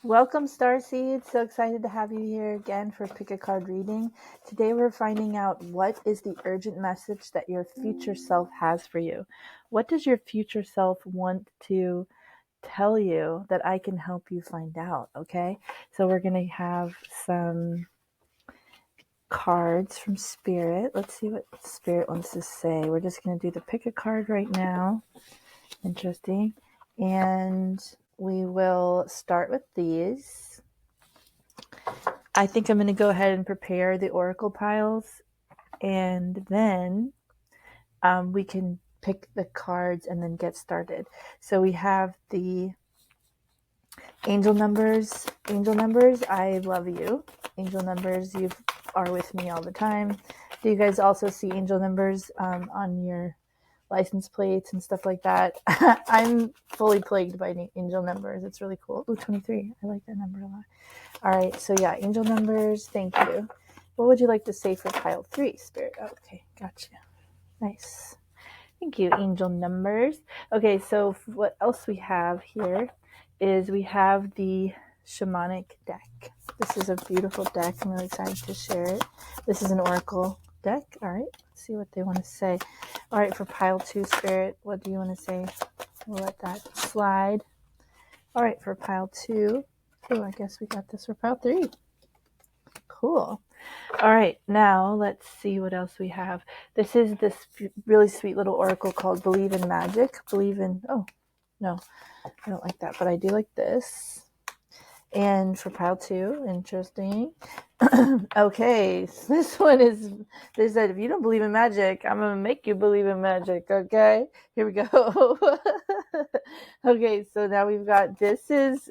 Welcome, StarSeeds. So excited to have you here again for Pick a Card reading. Today we're finding out what is the urgent message that your future self has for you. What does your future self want to tell you that I can help you find out? Okay, so we're going to have some cards from Spirit. Let's see what Spirit wants to say. We're just going to do the Pick a Card right now. Interesting. And we will start with these. I think I'm going to go ahead and prepare the oracle piles, and then we can pick the cards and then get started. So we have the angel numbers. Angel numbers, I love you. Angel numbers, you are with me all the time. Do you guys also see angel numbers on your license plates and stuff like that? I'm fully plagued by angel numbers. It's really cool. Ooh, 23. I like that number a lot. All right, so yeah, angel numbers, thank you. What would you like to say for pile 3, Spirit? Oh, okay, gotcha. Nice. Thank you, angel numbers. Okay, so what else we have here is we have the shamanic deck. This is a beautiful deck. I'm really excited to share it. This is an oracle deck. All right, let's see what they want to say. All right, for pile 2, Spirit, what do you want to say? We'll let that slide. All right, for pile 2. Oh, I guess we got this for pile 3. Cool. All right, now let's see what else we have. This is this really sweet little oracle called Believe in Magic. Oh, no, I don't like that, but I do like this. And for pile 2, interesting. Okay, so this one is, they said, if you don't believe in magic, I'm going to make you believe in magic, okay? Here we go. Okay, so now we've got, this is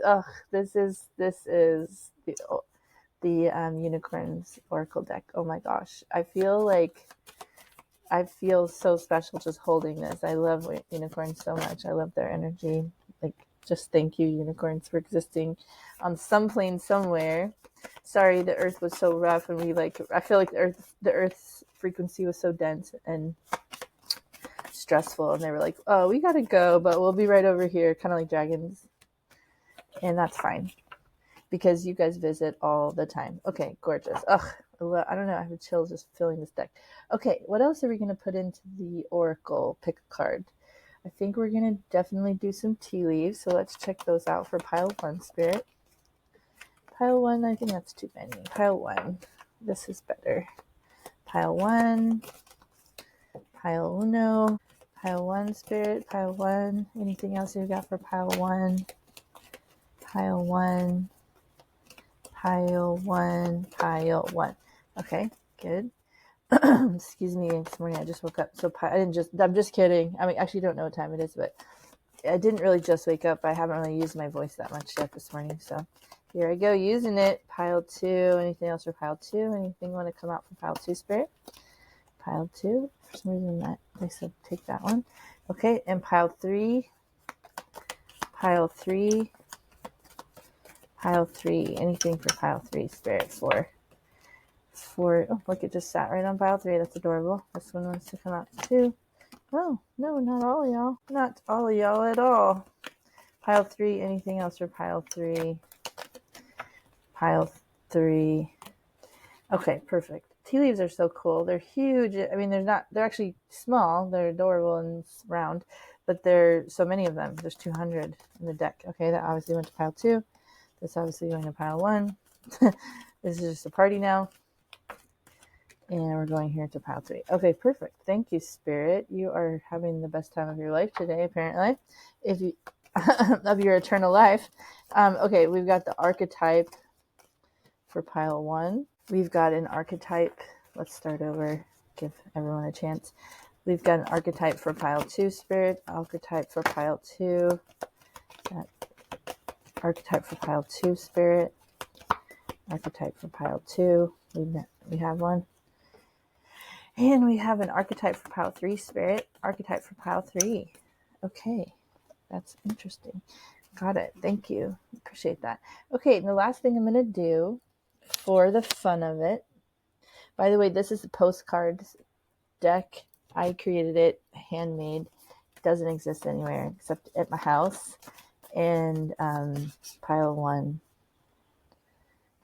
the unicorns oracle deck. Oh my gosh, I feel so special just holding this. I love unicorns so much. I love their energy. Like, just thank you, unicorns, for existing on some plane somewhere. Sorry, the earth was so rough, and I feel like the earth's frequency was so dense and stressful, and they were like, oh, we gotta go, but we'll be right over here, kind of like dragons. And that's fine, because you guys visit all the time. Okay, gorgeous. Ugh, I don't know. I have a chill just filling this deck. Okay, what else are we going to put into the oracle? Pick a card. I think we're going to definitely do some tea leaves. So let's check those out for pile 1, Spirit. Pile 1, I think that's too many. Pile 1. This is better. Pile 1. Pile uno. Pile 1, Spirit. Pile 1. Anything else you got for pile 1? Pile 1. Pile 1, pile 1. Okay, good. Excuse me, this morning I just woke up. So I'm just kidding. I mean, actually don't know what time it is, but I didn't really just wake up. I haven't really used my voice that much yet this morning. So here I go, using it. Pile 2, anything else for pile 2? Anything want to come out for pile 2, Spirit? Pile 2, for some reason that they said take that one. Okay, and pile 3. Pile 3. Pile 3. Anything for pile 3, Spirit? 4. Oh, look, it just sat right on pile 3. That's adorable. This one wants to come out too. Oh, no, not all of y'all. Not all of y'all at all. Pile 3. Anything else for pile 3? Pile 3. Okay, perfect. Tea leaves are so cool. They're huge. I mean, they're actually small. They're adorable and round, but there's so many of them. There's 200 in the deck. Okay, that obviously went to pile 2. This obviously going to pile 1. This is just a party now. And we're going here to pile 3. Okay, perfect. Thank you, Spirit. You are having the best time of your life today, apparently, if you of your eternal life. Okay, we've got the archetype for pile 1. We've got an archetype. Let's start over. Give everyone a chance. We've got an archetype for pile 2, Spirit. Archetype for pile 2. Archetype for pile 2, Spirit. Archetype for pile 2. We have one. And we have an archetype for pile 3, Spirit. Archetype for pile 3. Okay, that's interesting. Got it. Thank you. Appreciate that. Okay, and the last thing I'm going to do for the fun of it. By the way, this is a postcards deck. I created it, handmade. It doesn't exist anywhere except at my house. And pile 1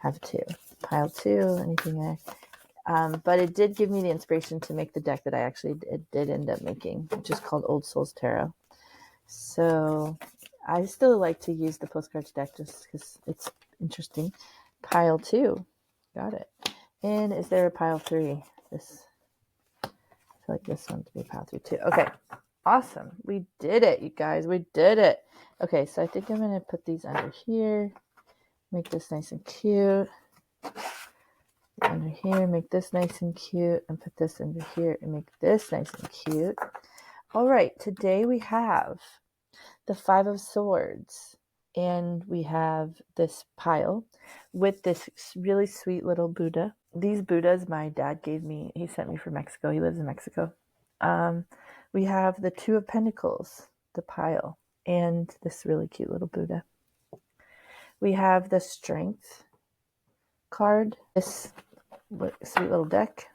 have two. Pile two, anything there. But it did give me the inspiration to make the deck that I actually did end up making, which is called Old Souls Tarot. So I still like to use the postcards deck just because it's interesting. Pile two. Got it. And is there a pile three? I feel like this one to be pile three too. Okay. Awesome. We did it, you guys. We did it. Okay, so I think I'm going to put these under here. Make this nice and cute. Under here, make this nice and cute. And put this under here and make this nice and cute. All right, today we have the Five of Swords. And we have this pile with this really sweet little Buddha. These Buddhas my dad gave me. He sent me from Mexico. He lives in Mexico. We have the Two of Pentacles, the pile, and this really cute little Buddha. We have the Strength card, this sweet little deck,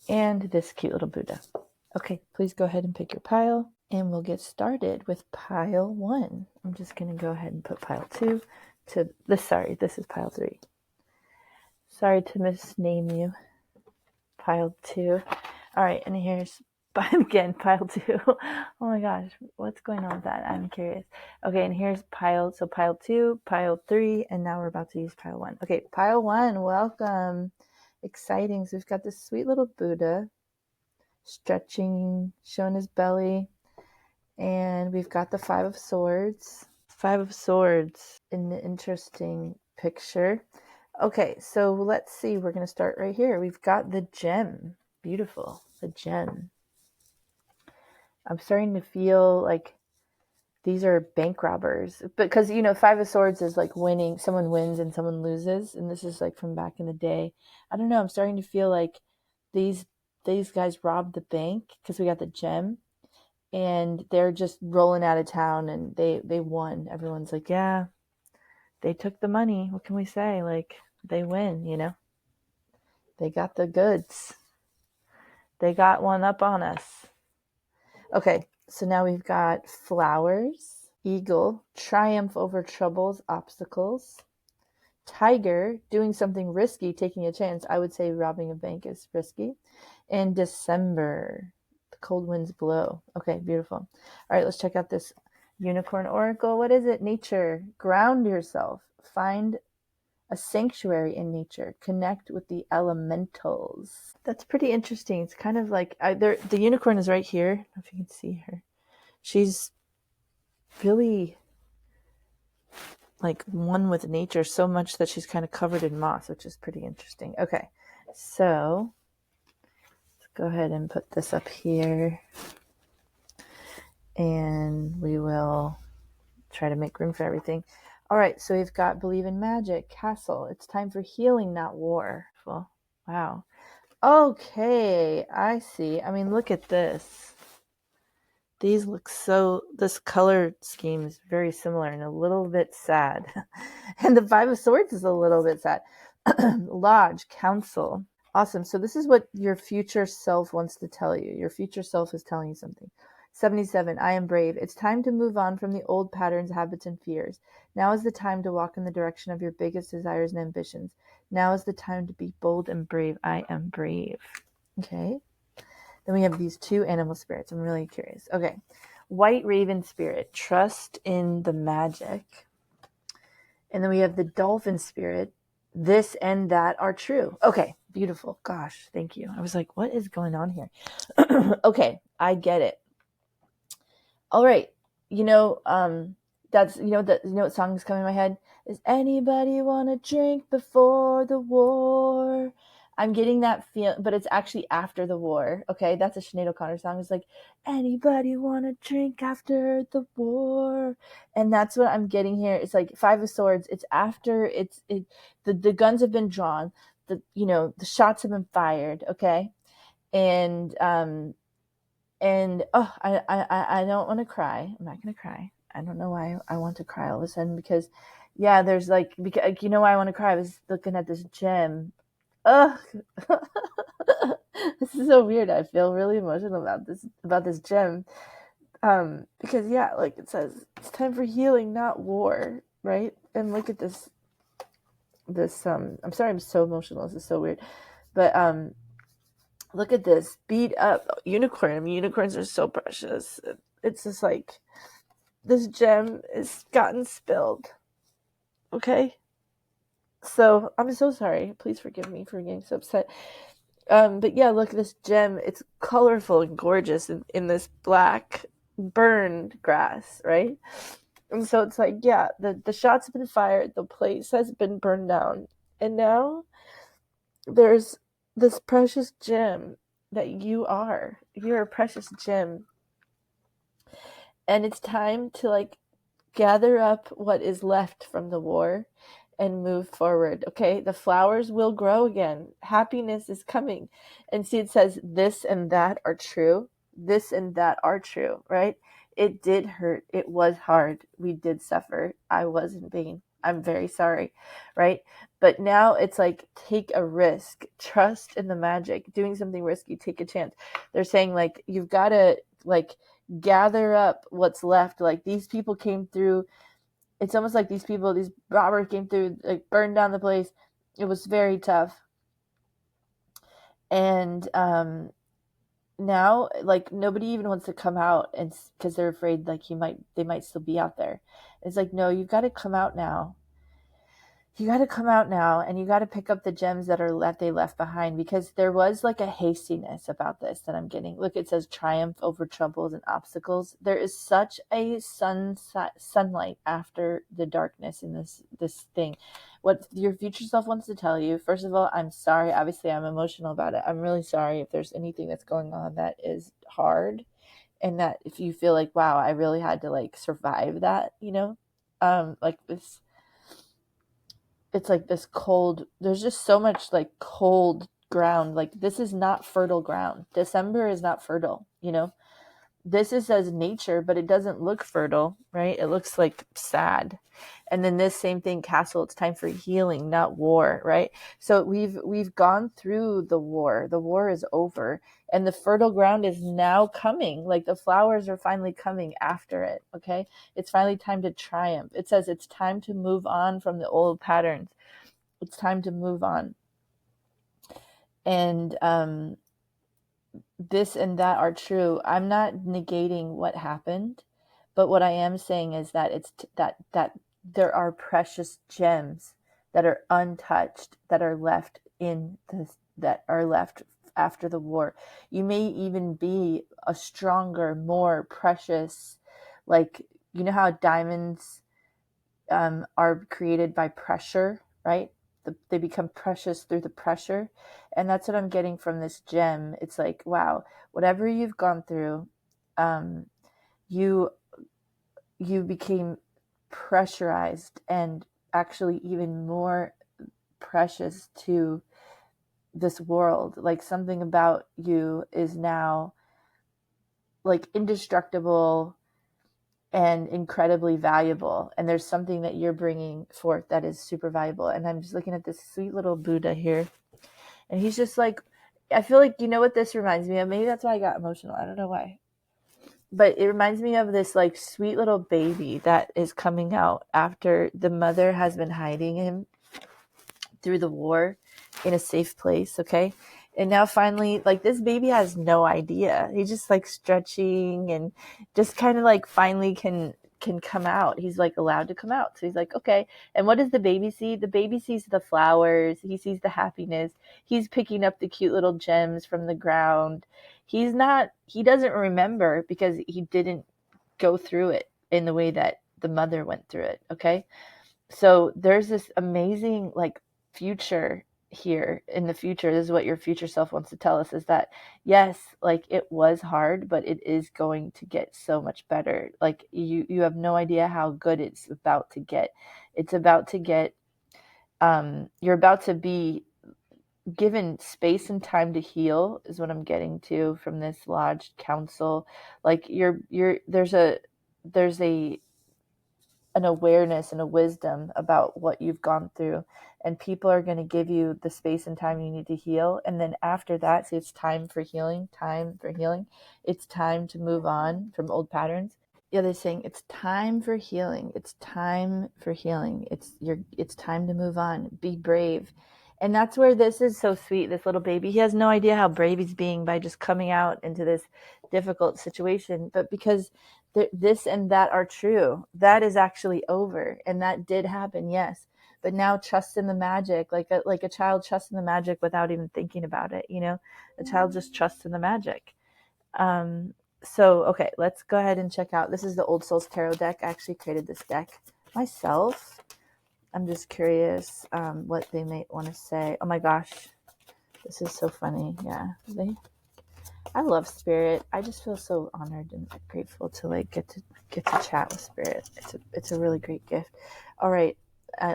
and this cute little Buddha. Okay, please go ahead and pick your pile, and we'll get started with pile one. I'm just going to go ahead and put pile two to this. Sorry, this is pile three. Sorry to misname you. Pile two. All right, and here's again pile two. Oh my gosh, what's going on with that? I'm curious. Okay, and here's pile. So pile two, pile three, and now we're about to use pile one. Okay, pile one. Welcome. Exciting. So we've got this sweet little Buddha stretching, showing his belly, and we've got the Five of Swords. Five of Swords. An interesting picture. Okay, so let's see. We're going to start right here. We've got the gem. Beautiful. The gem. I'm starting to feel like these are bank robbers. Because, you know, Five of Swords is like winning. Someone wins and someone loses. And this is like from back in the day. I don't know. I'm starting to feel like these guys robbed the bank because we got the gem. And they're just rolling out of town and they won. Everyone's like, yeah, they took the money. What can we say? Like, they win, you know? They got the goods. They got one up on us. Okay, so now we've got flowers, eagle, triumph over troubles, obstacles, tiger, doing something risky, taking a chance. I would say robbing a bank is risky. And December, the cold winds blow. Okay, beautiful. All right, let's check out this unicorn oracle. What is it? Nature. Ground yourself. Find a sanctuary in nature. Connect with the elementals. That's pretty interesting. It's kind of like the unicorn is right here. I don't know if you can see her. She's really like one with nature so much that she's kind of covered in moss, which is pretty interesting. Okay, so let's go ahead and put this up here. And we will try to make room for everything. All right, so we've got believe in magic, castle. It's time for healing, not war. Well, wow. Okay, I see. I mean, look at this. These look this color scheme is very similar and a little bit sad. And the Five of Swords is a little bit sad. Lodge, council. Awesome. So this is what your future self wants to tell you. Your future self is telling you something. 77, I am brave. It's time to move on from the old patterns, habits, and fears. Now is the time to walk in the direction of your biggest desires and ambitions. Now is the time to be bold and brave. I am brave. Okay. Then we have these two animal spirits. I'm really curious. Okay. White raven spirit. Trust in the magic. And then we have the dolphin spirit. This and that are true. Okay. Beautiful. Gosh, thank you. I was like, what is going on here? Okay. I get it. All right. That's, what song is coming in my head? Is anybody want to drink before the war? I'm getting that feel, but it's actually after the war. Okay. That's a Sinead O'Connor song. It's like, anybody want to drink after the war? And that's what I'm getting here. It's like Five of Swords. It's after the guns have been drawn. The shots have been fired. Okay. And I don't want to cry. I'm not going to cry. I don't know why I want to cry all of a sudden because, yeah, there's why I want to cry. I was looking at this gem. Ugh. This is so weird. I feel really emotional about this gem. Because yeah, like it says, it's time for healing, not war, right? And look at this. this I'm sorry, I'm so emotional. This is so weird. But look at this beat up unicorn. I mean, unicorns are so precious. It's just like this gem is gotten spilled. Okay. So I'm so sorry. Please forgive me for getting so upset. But yeah, look at this gem. It's colorful and gorgeous in this black burned grass, right? And so it's like, yeah, the shots have been fired, the place has been burned down, and now there's this precious gem that you are. You're a precious gem, and it's time to like gather up what is left from the war and move forward. Okay, the flowers will grow again. Happiness is coming. And see, it says this and that are true. This and that are true, right? It did hurt. It was hard. We did suffer. I was in pain. I'm very sorry, right? But now it's like take a risk, trust in the magic, doing something risky, take a chance. They're saying like you've got to like gather up what's left. Like these people came through. It's almost like these people, these robbers came through, like burned down the place. It was very tough. And now like nobody even wants to come out, and because they're afraid like they might still be out there. It's like, no, you've got to come out now. You got to come out now, and you got to pick up the gems that they left behind, because there was like a hastiness about this that I'm getting. Look, it says triumph over troubles and obstacles. There is such a sunlight after the darkness in this thing. What your future self wants to tell you, first of all, I'm sorry. Obviously, I'm emotional about it. I'm really sorry if there's anything that's going on that is hard, and that if you feel like, wow, I really had to like survive that, like this, it's like this cold, there's just so much like cold ground. Like this is not fertile ground. December is not fertile, this is as nature, but it doesn't look fertile, right? It looks like sad. And then this same thing, castle, it's time for healing, not war, right? So we've gone through the war. The war is over, and the fertile ground is now coming. Like the flowers are finally coming after it. Okay, it's finally time to triumph. It says it's time to move on from the old patterns. It's time to move on. And this and that are true. I'm not negating what happened, but what I am saying is that that there are precious gems that are untouched, that are left in this, that are left after the war. You may even be a stronger, more precious, like how diamonds are created by pressure, right? They become precious through the pressure. And that's what I'm getting from this gem. It's like, wow, whatever you've gone through, um, you became pressurized and actually even more precious to this world. Like something about you is now like indestructible and incredibly valuable, and there's something that you're bringing forth that is super valuable. And I'm just looking at this sweet little Buddha here, and he's just like, I feel like, what this reminds me of? Maybe that's why I got emotional, I don't know why, but it reminds me of this like sweet little baby that is coming out after the mother has been hiding him through the war in a safe place. Okay, and now finally, like, this baby has no idea. He's just like stretching and just kind of like finally can come out. He's like allowed to come out. So he's like, okay. And what does the baby see? The baby sees the flowers. He sees the happiness. He's picking up the cute little gems from the ground. He doesn't remember because he didn't go through it in the way that the mother went through it. Okay. So there's this amazing like future here. In the future, this is what your future self wants to tell us, is that yes, like it was hard, but it is going to get so much better. Like you have no idea how good it's about to get. It's about to get you're about to be given space and time to heal, is what I'm getting to from this lodge council. Like you're there's a an awareness and a wisdom about what you've gone through, and people are going to give you the space and time you need to heal. And then after that, say it's time for healing, it's time to move on from old patterns. Yeah, they're saying it's time for healing. It's time for healing. It's time to move on. Be brave. And that's where this is so sweet. This little baby, he has no idea how brave he's being by just coming out into this difficult situation. But because this and that are true, that is actually over. And that did happen, yes. But now trust in the magic, like a child trusts in the magic without even thinking about it, you know? A child just trusts in the magic. Um, so, okay, let's go ahead and check out. This is the Old Souls Tarot deck. I actually created this deck myself. I'm just curious what they might want to say. Oh my gosh, this is so funny. Yeah, I love Spirit. I just feel so honored and grateful to like get to chat with Spirit. It's a really great gift. All right,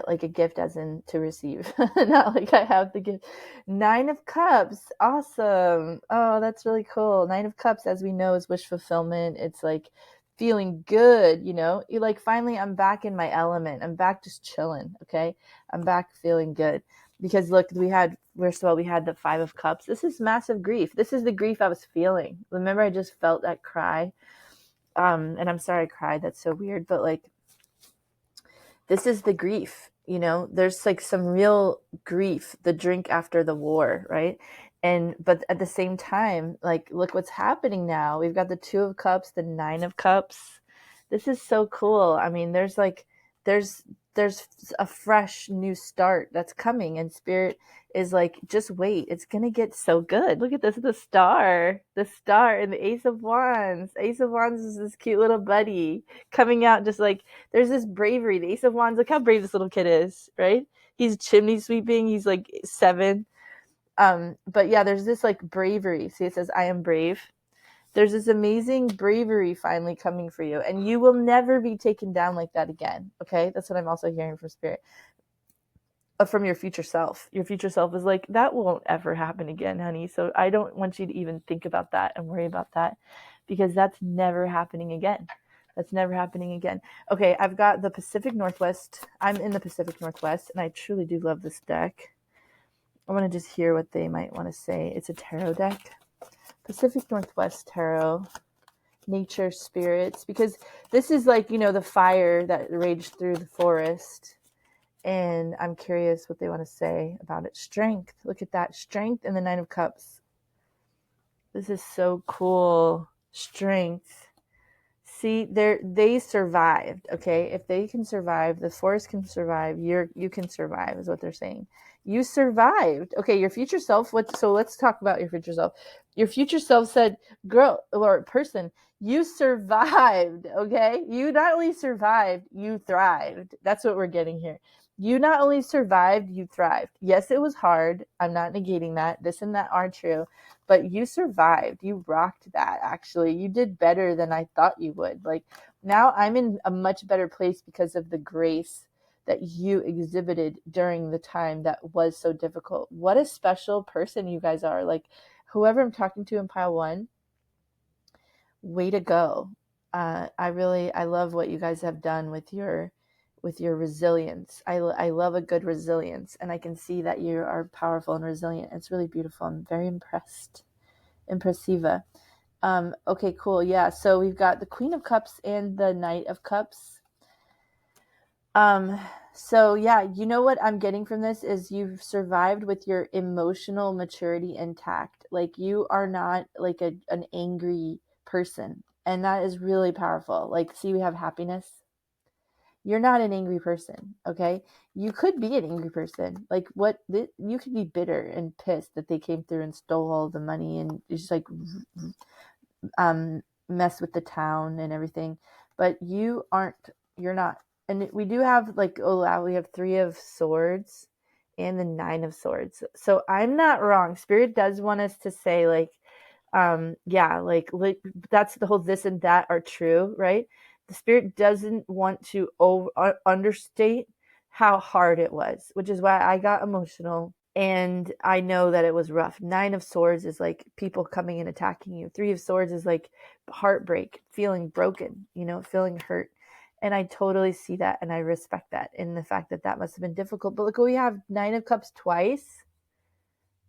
like a gift as in to receive, not like I have the gift. 9 of Cups, awesome. Oh, that's really cool. 9 of Cups, as we know, is wish fulfillment. It's like feeling good, you know. You like finally, I'm back in my element. I'm back just chilling. Okay, I'm back feeling good. Because look, first of all, we had the 5 of Cups. This is massive grief. This is the grief I was feeling. Remember, I just felt that cry. And I'm sorry I cried. That's so weird. But like, this is the grief, you know, there's like some real grief, the drink after the war, right? But at the same time, like, look what's happening now. We've got the 2 of Cups, the 9 of Cups. This is so cool. I mean, there's there's a fresh new start that's coming, and Spirit is like, just wait, it's gonna get so good. Look at this, the star and the Ace of Wands. Ace of Wands is this cute little buddy coming out, just like, there's this bravery. The Ace of Wands, look how brave this little kid is, right? He's chimney sweeping. He's like 7. But yeah, there's this like bravery. See, it says, I am brave. There's this amazing bravery finally coming for you, and you will never be taken down like that again. Okay, that's what I'm also hearing from Spirit. From your future self. Your future self is like, that won't ever happen again, honey. So I don't want you to even think about that and worry about that, because that's never happening again. That's never happening again. Okay, I've got the Pacific Northwest. I'm in the Pacific Northwest, and I truly do love this deck. I want to just hear what they might want to say. It's a tarot deck. Pacific Northwest Tarot. Nature spirits. Because this is like, you know, the fire that raged through the forest. And I'm curious what they want to say about it. Strength. Look at that. Strength and the 9 of Cups. This is so cool. Strength. See, they survived. Okay, if they can survive, the forest can survive. You can survive, is what they're saying. You survived. Okay, your future self. So let's talk about your future self. Your future self said, "Girl or person, you survived." Okay, you not only survived, you thrived. That's what we're getting here. You not only survived, you thrived. Yes, it was hard. I'm not negating that. This and that are true. But you survived. You rocked that, actually. You did better than I thought you would. Like, now I'm in a much better place because of the grace that you exhibited during the time that was so difficult. What a special person you guys are. Like, whoever I'm talking to in pile 1, way to go. I love what you guys have done with your resilience. I love a good resilience, and I can see that you are powerful and resilient. It's really beautiful. I'm very impressed. Impressiva. Okay, cool. Yeah, so we've got the Queen of Cups and the Knight of Cups. So yeah, you know what I'm getting from this is you've survived with your emotional maturity intact. Like, you are not like an angry person, and that is really powerful. Like, see, we have happiness. You're not an angry person, okay? You could be an angry person. Like, you could be bitter and pissed that they came through and stole all the money and just like mess with the town and everything. But you're not. And we do have like, oh wow, we have 3 of Swords and the 9 of Swords. So I'm not wrong. Spirit does want us to say like, yeah, like that's the whole this and that are true, right? The Spirit doesn't want to understate how hard it was, which is why I got emotional. And I know that it was rough. 9 of Swords is like people coming and attacking you. 3 of Swords is like heartbreak, feeling broken, you know, feeling hurt. And I totally see that, and I respect that in the fact that that must have been difficult. But look, we have 9 of Cups twice.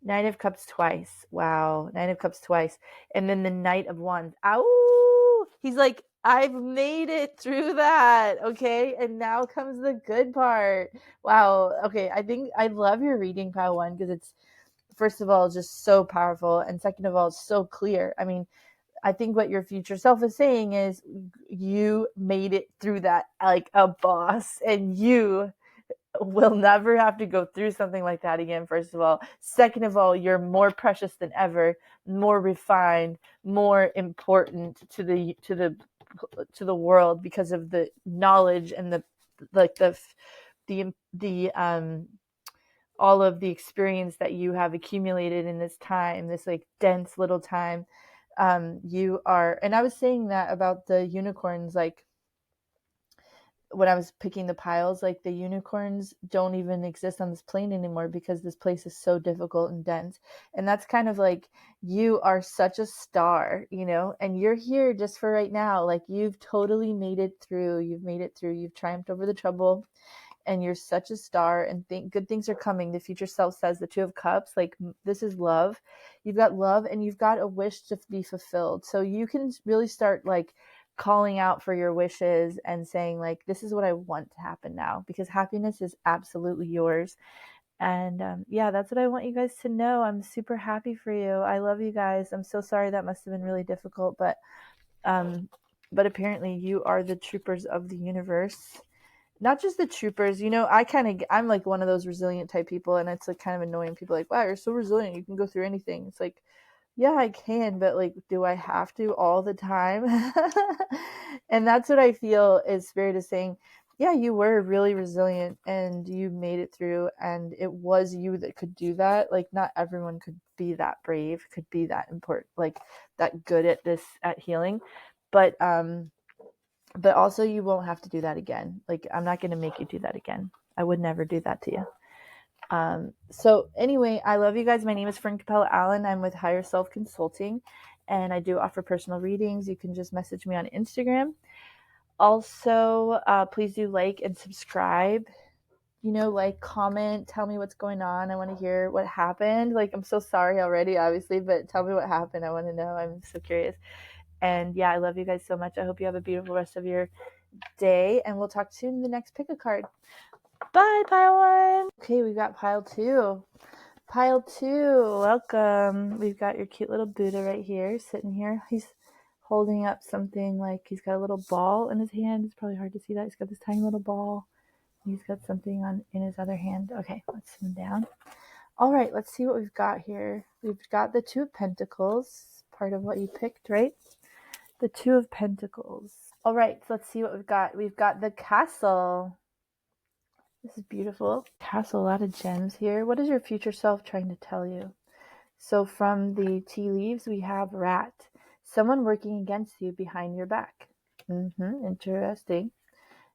9 of Cups twice. Wow. 9 of Cups twice. And then the Knight of Wands. Ow! He's like, I've made it through that. Okay. And now comes the good part. Wow. Okay. I think I love your reading, pile one, because it's, first of all, just so powerful. And second of all, it's so clear. I mean, I think what your future self is saying is you made it through that like a boss, and you will never have to go through something like that again. First of all, second of all, you're more precious than ever, more refined, more important to the world because of the knowledge and the like the all of the experience that you have accumulated in this time, this like dense little time. You are, and I was saying that about the unicorns, like when I was picking the piles, like the unicorns don't even exist on this plane anymore because this place is so difficult and dense. And that's kind of like, you are such a star, you know, and you're here just for right now. Like you've totally made it through. You've made it through. You've triumphed over the trouble, and you're such a star, and good things are coming. The future self says the Two of Cups, like this is love. You've got love and you've got a wish to be fulfilled. So you can really start like calling out for your wishes and saying like, this is what I want to happen now, because happiness is absolutely yours. And yeah, that's what I want you guys to know. I'm super happy for you. I love you guys. I'm so sorry that must have been really difficult, um, but apparently you are the troopers of the universe. Not just the troopers, you know, I'm like one of those resilient type people, and it's like kind of annoying. People are like, wow, you're so resilient, you can go through anything. It's like, yeah, I can, but like, do I have to all the time? And that's what I feel is Spirit is saying, yeah, you were really resilient and you made it through, and it was you that could do that. Like not everyone could be that brave, could be that important, like that good at this, at healing. But also you won't have to do that again. Like I'm not going to make you do that again. I would never do that to you. So anyway, I love you guys. My name is Fern Capella Allen. I'm with Higher Self Consulting, and I do offer personal readings. You can just message me on Instagram. Also, please do like and subscribe. You know, like, comment, tell me what's going on. I want to hear what happened. Like, I'm so sorry already, obviously, but tell me what happened. I want to know. I'm so curious. And yeah, I love you guys so much. I hope you have a beautiful rest of your day, and we'll talk soon in the next pick a card. Bye, pile one. Okay, we've got pile two. Pile two, welcome. We've got your cute little Buddha right here, sitting here. He's holding up something, like he's got a little ball in his hand. It's probably hard to see that. He's got this tiny little ball. He's got something in his other hand. Okay, let's sit him down. All right, let's see what we've got here. We've got the Two of Pentacles, part of what you picked, right? The Two of Pentacles. All right, so let's see what we've got. We've got the Castle. This is beautiful. Castle, a lot of gems here. What is your future self trying to tell you? So from the tea leaves, we have Rat. Someone working against you behind your back. Interesting.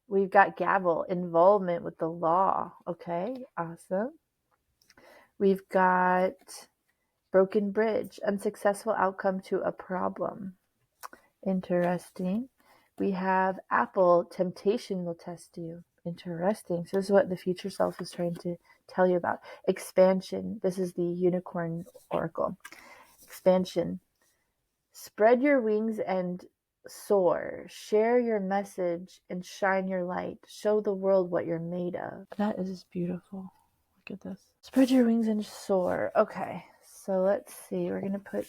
We've got Gavel, involvement with the law. Okay, awesome. We've got Broken Bridge, unsuccessful outcome to a problem. Interesting. We have Apple, temptation will test you. Interesting. So this is what the future self is trying to tell you about. Expansion. This is the unicorn oracle. Expansion. Spread your wings and soar. Share your message and shine your light. Show the world what you're made of. That is beautiful. Look at this. Spread your wings and soar. Okay. So let's see. We're going to put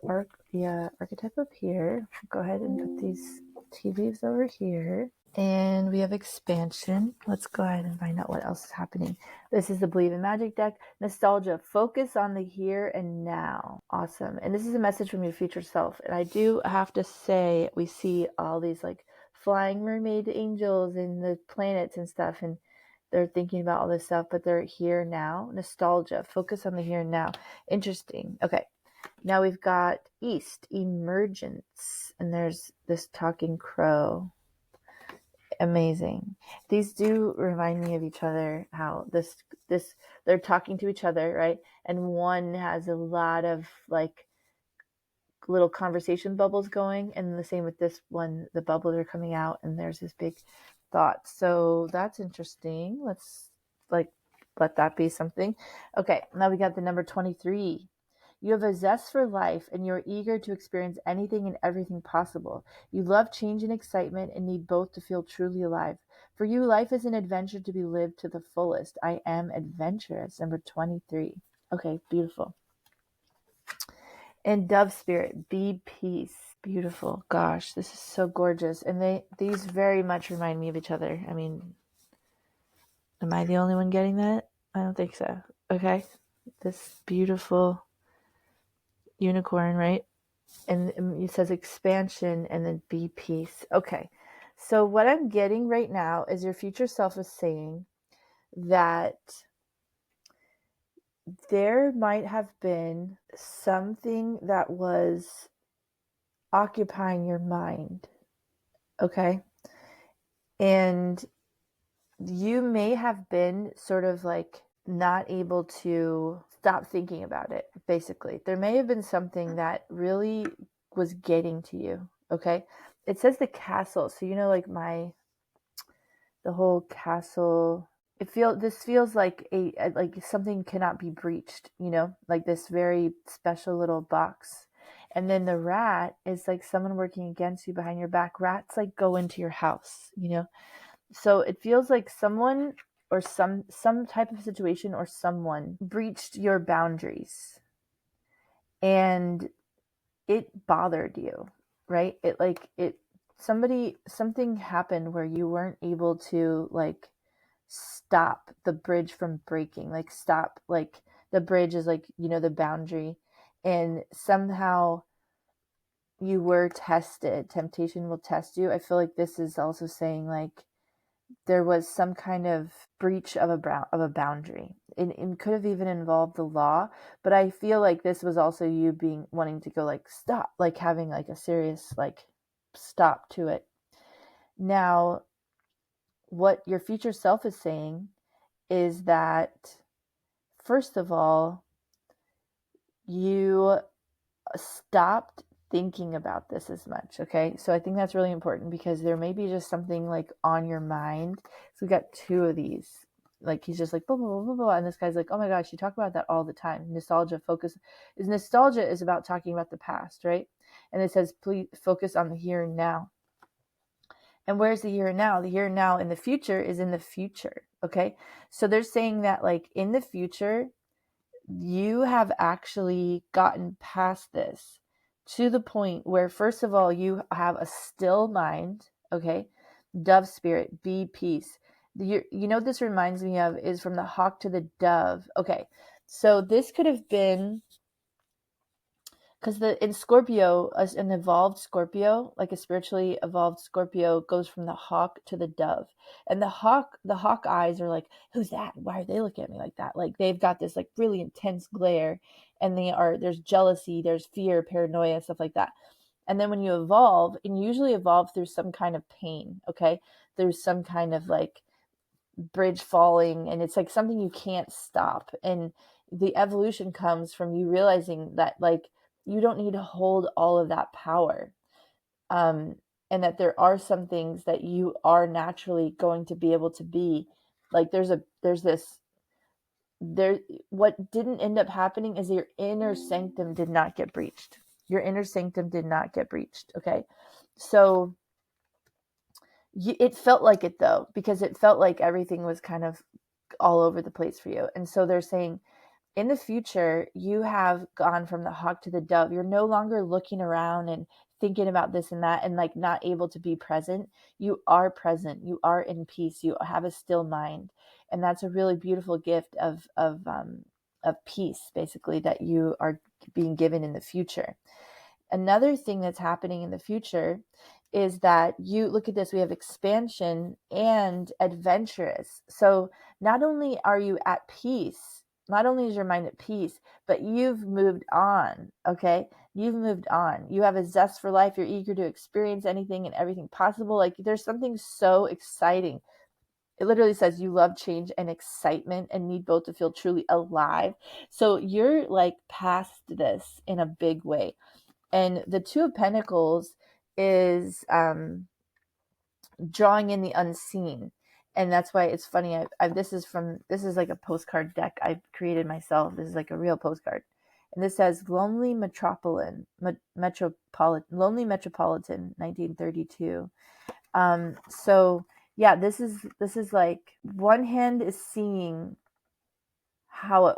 the archetype up here. Go ahead and put these tea leaves over here. And we have expansion. Let's go ahead and find out what else is happening. This is the Believe in Magic deck. Nostalgia. Focus on the here and now. Awesome. And this is a message from your future self. And I do have to say, we see all these like flying mermaid angels and the planets and stuff. And they're thinking about all this stuff, but they're here now. Nostalgia. Focus on the here and now. Interesting. Okay. Now we've got East. Emergence. And there's this talking crow. Amazing. These do remind me of each other, how this they're talking to each other, right? And one has a lot of like little conversation bubbles going, and the same with this one, the bubbles are coming out and there's this big thought. So that's interesting. Let's like let that be something. Okay, now we got the number 23. You have a zest for life and you're eager to experience anything and everything possible. You love change and excitement and need both to feel truly alive. For you, life is an adventure to be lived to the fullest. I am adventurous. Number 23. Okay, beautiful. And dove spirit, be peace. Beautiful. Gosh, this is so gorgeous. And these very much remind me of each other. I mean, am I the only one getting that? I don't think so. Okay. This beautiful unicorn, right? And it says expansion and then be peace. Okay. So what I'm getting right now is your future self is saying that there might have been something that was occupying your mind. Okay. And you may have been sort of like not able to stop thinking about it, basically. There may have been something that really was getting to you. Okay. It says the castle. So, like the whole castle, this feels like like something cannot be breached, like this very special little box. And then the rat is like someone working against you behind your back. Rats like go into your house, so it feels like someone or some type of situation or someone breached your boundaries and it bothered you, right? Something happened where you weren't able to like stop the bridge from breaking, like stop, like the bridge is like, the boundary, and somehow you were tested. Temptation will test you. I feel like this is also saying like there was some kind of breach of a boundary. It could have even involved the law, but I feel like this was also you wanting to go like stop, like having like a serious like stop to it. Now, what your future self is saying is that first of all, you stopped thinking about this as much. Okay. So I think that's really important because there may be just something like on your mind. So we got two of these. Like he's just like blah, blah, blah, blah, blah. And this guy's like, oh my gosh, you talk about that all the time. Nostalgia is about talking about the past, right? And it says, please focus on the here and now. And where's the here and now? The here and now in the future is in the future. Okay. So they're saying that like in the future, you have actually gotten past this to the point where, first of all, you have a still mind. Okay. Dove spirit, be peace. This reminds me of is from the hawk to the dove. Okay. So this could have been because in Scorpio, an evolved Scorpio, like a spiritually evolved Scorpio, goes from the hawk to the dove, and the hawk eyes are like, who's that? Why are they looking at me like that? Like they've got this like really intense glare, and there's jealousy, there's fear, paranoia, stuff like that. And then when you evolve, and you usually evolve through some kind of pain, okay, there's some kind of like bridge falling, and it's like something you can't stop, and the evolution comes from you realizing that like you don't need to hold all of that power, um, and that there are some things that you are naturally going to be able to be like what didn't end up happening is your inner sanctum did not get breached. Okay. So it felt like it though, because it felt like everything was kind of all over the place for you. And so they're saying in the future, you have gone from the hawk to the dove. You're no longer looking around and thinking about this and that and like not able to be present. You are present. You are in peace. You have a still mind. And that's a really beautiful gift of peace, basically, that you are being given in the future. Another thing that's happening in the future is that you look at this, we have expansion and adventurous. So not only are you at peace, not only is your mind at peace, but you've moved on. Okay. You've moved on. You have a zest for life. You're eager to experience anything and everything possible. Like there's something so exciting. It literally says you love change and excitement and need both to feel truly alive. So you're like past this in a big way. And the Two of Pentacles is drawing in the unseen. And that's why it's funny. This is like a postcard deck I've created myself. This is like a real postcard. And this says lonely metropolitan 1932. So yeah, this is like one hand is seeing how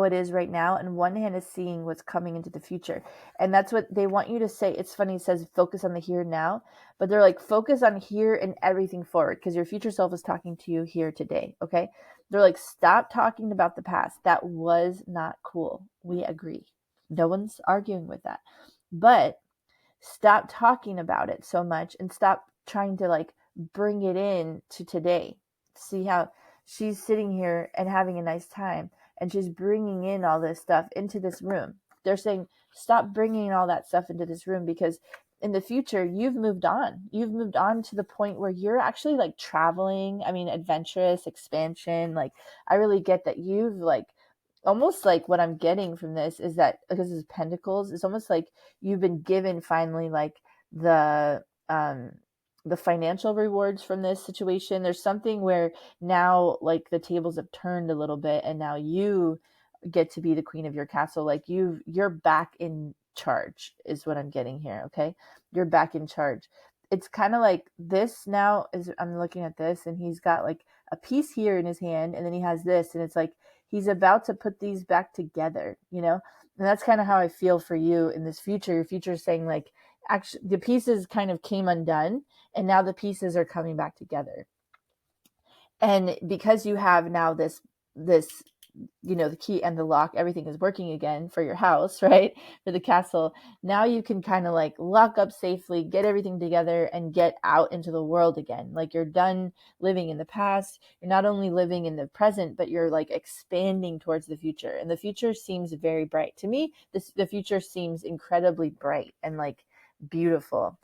it is right now, and one hand is seeing what's coming into the future. And that's what they want you to say. It's funny, it says focus on the here and now, but they're like focus on here and everything forward, because your future self is talking to you here today. Okay, they're like, stop talking about the past. That was not cool. We agree, no one's arguing with that, but stop talking about it so much and stop trying to like bring it in to today. See how she's sitting here and having a nice time, and she's bringing in all this stuff into this room. They're saying stop bringing all that stuff into this room, because in the future you've moved on. You've moved on to the point where you're actually like traveling. I mean, adventurous expansion. Like, I really get that you've like, almost like what I'm getting from this is that, because this is Pentacles, it's almost like you've been given finally like um the financial rewards from this situation. There's something where now like the tables have turned a little bit, and now you get to be the queen of your castle. Like you're back in charge is what I'm getting here. Okay, you're back in charge. It's kind of like this now is, I'm looking at this, and he's got like a piece here in his hand, and then he has this, and it's like he's about to put these back together, you know? And that's kind of how I feel for you in this future. Your future is saying like, actually, the pieces kind of came undone, and now the pieces are coming back together. And because you have now this the key and the lock, everything is working again for your house, right? For the castle. Now you can kind of like lock up safely, get everything together, and get out into the world again. Like, you're done living in the past. You're not only living in the present, but you're like expanding towards the future. And the future seems very bright to me. The future seems incredibly bright and like beautiful.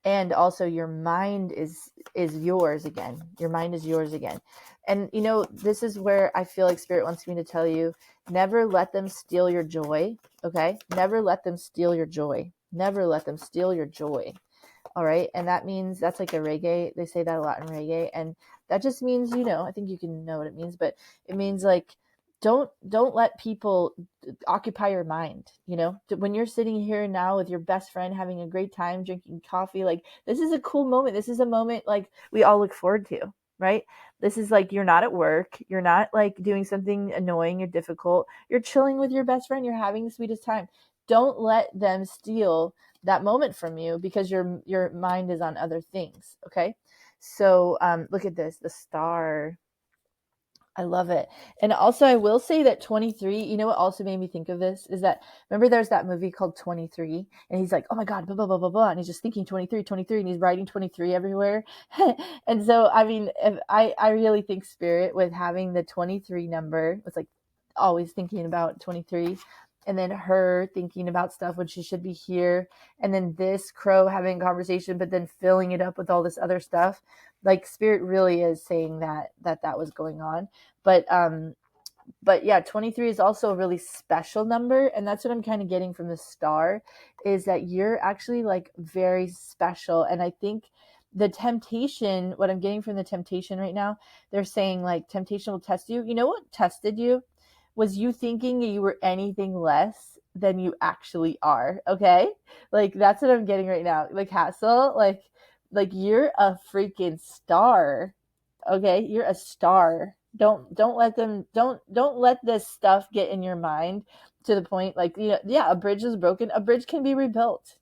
And also your mind is yours again. Your mind is yours again. And this is where I feel like Spirit wants me to tell you, never let them steal your joy. Okay, never let them steal your joy. Never let them steal your joy. All right, and that means, that's like a reggae, they say that a lot in reggae, and that just means, I think you can know what it means, but it means like, don't let people occupy your mind. When you're sitting here now with your best friend having a great time drinking coffee, like, this is a cool moment. This is a moment like we all look forward to, right? This is like, you're not at work, you're not like doing something annoying or difficult, you're chilling with your best friend, you're having the sweetest time. Don't let them steal that moment from you, because your mind is on other things. Okay, so look at this, the star. I love it. And also, I will say that 23, what also made me think of this is that, remember there's that movie called 23, and he's like, oh my God, blah, blah, blah, blah, blah. And he's just thinking 23, 23, and he's writing 23 everywhere. And so, I mean, if I really think Spirit, with having the 23 number, it's like always thinking about 23, and then her thinking about stuff when she should be here. And then this crow having a conversation, but then filling it up with all this other stuff. Like, Spirit really is saying that was going on. But yeah, 23 is also a really special number, and that's what I'm kind of getting from the star, is that you're actually like very special. And I think the temptation, what I'm getting from the temptation right now, they're saying like temptation will test you. You know what tested you? Was you thinking you were anything less than you actually are. Okay, like that's what I'm getting right now. Like, Hassel, like you're a freaking star. Okay, you're a star. Don't let them, don't let this stuff get in your mind to the point, like, yeah, a bridge is broken, a bridge can be rebuilt.